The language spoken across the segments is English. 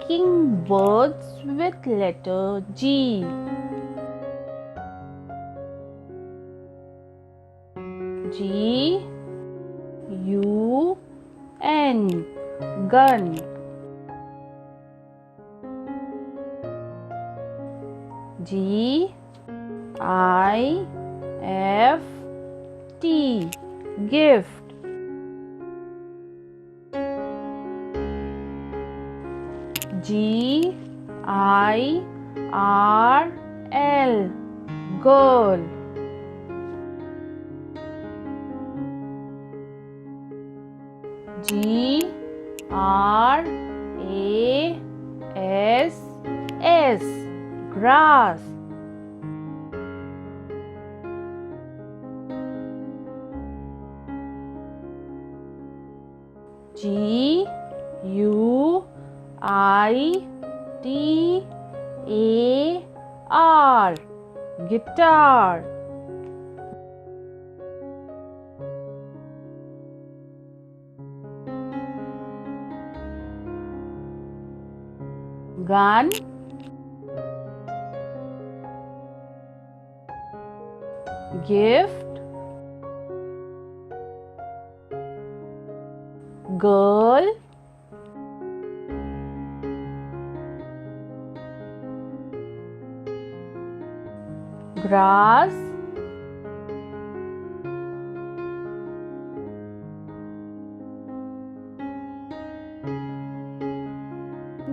making words with letter G. G U N, gun. G I F T, gift. G I R L, girl. G R A S S, grass. G U I T A R, guitar. Gun, gift, girl, grass,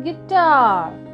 guitar.